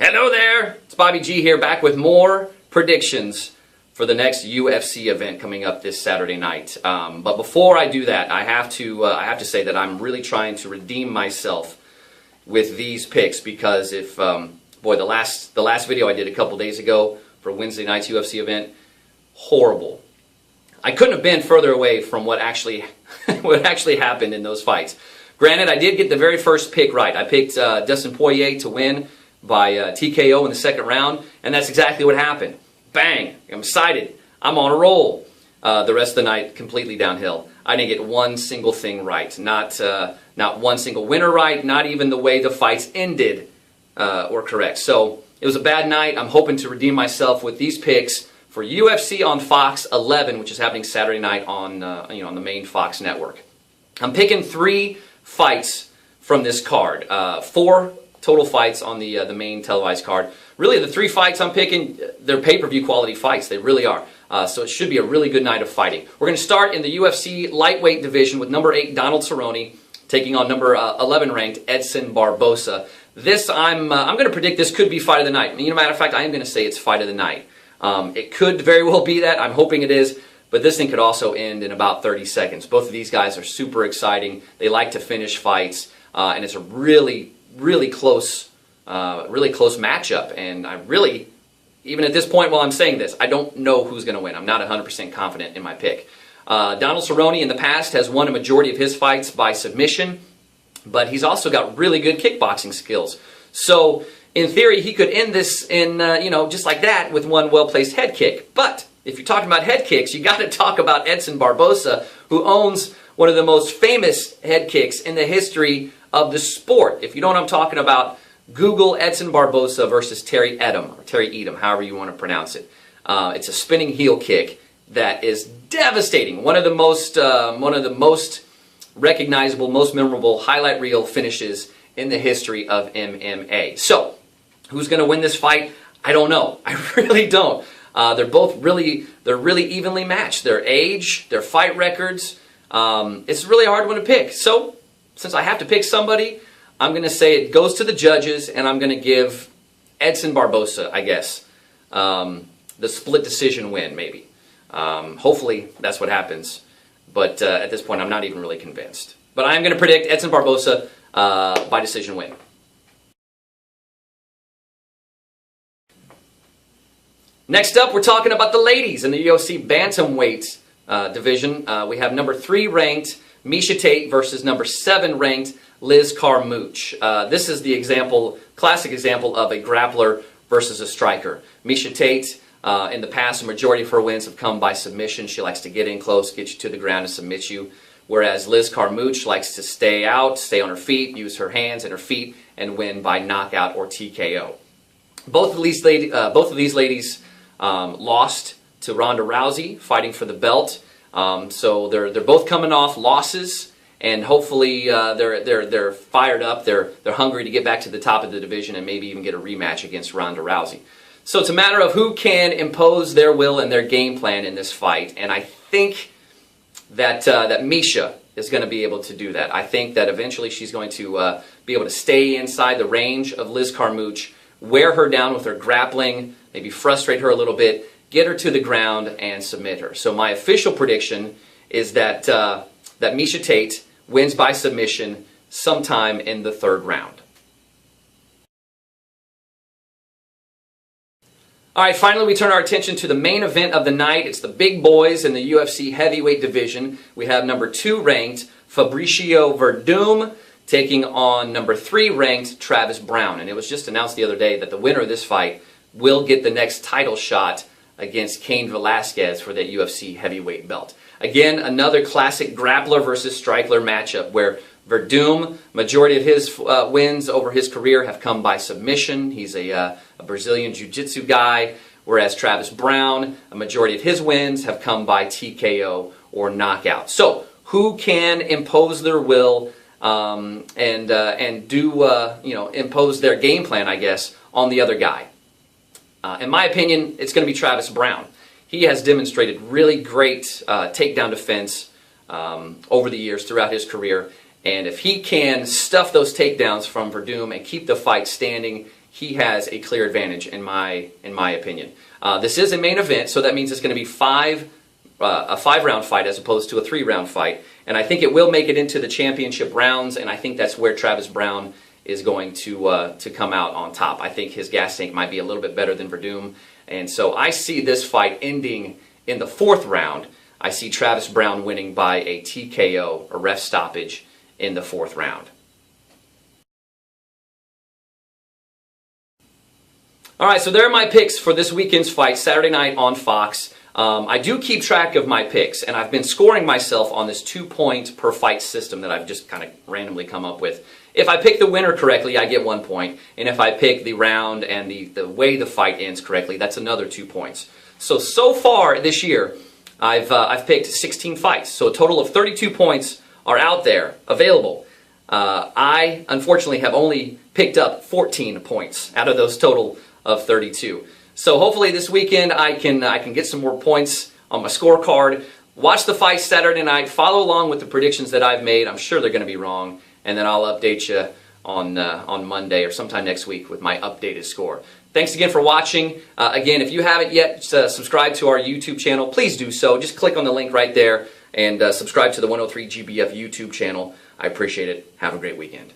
Hello there, it's Bobby G here, back with more predictions for the next UFC event coming up this Saturday night. But before I do that, I have to say that I'm really trying to redeem myself with these picks because if boy, the last video I did a couple days ago for Wednesday night's UFC event, horrible. I couldn't have been further away from what actually happened in those fights. Granted, I did get the very first pick right. I picked Dustin Poirier to win by TKO in the second round, and that's exactly what happened. Bang! I'm excited. I'm on a roll. The rest of the night, completely downhill. I didn't get one single thing right. Not one single winner right. Not even the way the fights ended were correct. So it was a bad night. I'm hoping to redeem myself with these picks for UFC on Fox 11, which is happening Saturday night on on the main Fox network. I'm picking 3 fights from this card. 4 total fights on the main televised card. Really, the 3 fights I'm picking, they're pay-per-view quality fights. They really are. So it should be a really good night of fighting. We're going to start in the UFC lightweight division with number 8 Donald Cerrone taking on number 11 ranked Edson Barboza. This I'm going to predict this could be fight of the night. Matter of fact, I am going to say it's fight of the night. It could very well be that. I'm hoping it is. But this thing could also end in about 30 seconds. Both of these guys are super exciting. They like to finish fights, and it's a really close matchup. And I really, even at this point while I'm saying this, I don't know who's going to win. I'm not 100% confident in my pick. Donald Cerrone in the past has won a majority of his fights by submission, but he's also got really good kickboxing skills. So in theory, he could end this in just like that with one well-placed head kick. But if you're talking about head kicks, you got to talk about Edson Barboza, who owns one of the most famous head kicks in the history of the sport. If you know what I'm talking about, Google Edson Barboza versus Terry Edom, or Terry Edom, however you want to pronounce it. It's a spinning heel kick that is devastating. One of the most recognizable, most memorable highlight reel finishes in the history of MMA. So, who's going to win this fight? I don't know. I really don't. They're both really evenly matched. Their age, their fight records. It's really a hard one to pick. So, since I have to pick somebody, I'm going to say it goes to the judges, and I'm going to give Edson Barboza, I guess, the split decision win, maybe. Hopefully, that's what happens. But at this point, I'm not even really convinced. But I'm going to predict Edson Barboza by decision win. Next up, we're talking about the ladies in the UFC bantamweight division. We have number 3 ranked Miesha Tate versus number 7 ranked Liz Carmouche. This is the classic example of a grappler versus a striker. Miesha Tate, in the past, a majority of her wins have come by submission. She likes to get in close, get you to the ground, and submit you. Whereas Liz Carmouche likes to stay out, stay on her feet, use her hands and her feet, and win by knockout or TKO. Both of these ladies lost to Ronda Rousey, fighting for the belt. So they're both coming off losses, and hopefully they're fired up. They're hungry to get back to the top of the division and maybe even get a rematch against Ronda Rousey. So it's a matter of who can impose their will and their game plan in this fight, and I think that Miesha is going to be able to do that. I think that eventually she's going to be able to stay inside the range of Liz Carmouche, wear her down with her grappling, maybe frustrate her a little bit, get her to the ground, and submit her. So my official prediction is that Miesha Tate wins by submission sometime in the 3rd round. All right, finally we turn our attention to the main event of the night. It's the big boys in the UFC heavyweight division. We have number 2 ranked Fabricio Werdum taking on number 3 ranked Travis Browne. And it was just announced the other day that the winner of this fight will get the next title shot against Cain Velasquez for that UFC heavyweight belt. Again, another classic grappler versus striker matchup where Werdum, majority of his wins over his career have come by submission. He's a Brazilian Jiu-Jitsu guy, whereas Travis Browne, a majority of his wins have come by TKO or knockout. So, who can impose their will and impose their game plan, I guess, on the other guy? In my opinion, it's going to be Travis Browne. He has demonstrated really great takedown defense over the years throughout his career. And if he can stuff those takedowns from Werdum and keep the fight standing, he has a clear advantage in my opinion. This is a main event, so that means it's going to be a 5-round fight as opposed to a 3-round fight. And I think it will make it into the championship rounds, and I think that's where Travis Browne is going to come out on top. I think his gas tank might be a little bit better than Werdum, and so I see this fight ending in the 4th round. I see Travis Browne winning by a TKO, a ref stoppage, in the 4th round. All right, so there are my picks for this weekend's fight, Saturday night on Fox. I do keep track of my picks, and I've been scoring myself on this 2-point per fight system that I've just kind of randomly come up with. If I pick the winner correctly, I get 1 point, and if I pick the round and the way the fight ends correctly, that's another 2 points. So far this year, I've picked 16 fights, so a total of 32 points are out there available. I unfortunately have only picked up 14 points out of those total of 32. So hopefully this weekend I can get some more points on my scorecard. Watch the fight Saturday night. Follow along with the predictions that I've made. I'm sure they're going to be wrong, and then I'll update you on Monday or sometime next week with my updated score. Thanks again for watching. Again, if you haven't yet subscribed to our YouTube channel, please do so. Just click on the link right there and subscribe to the 103 GBF YouTube channel. I appreciate it. Have a great weekend.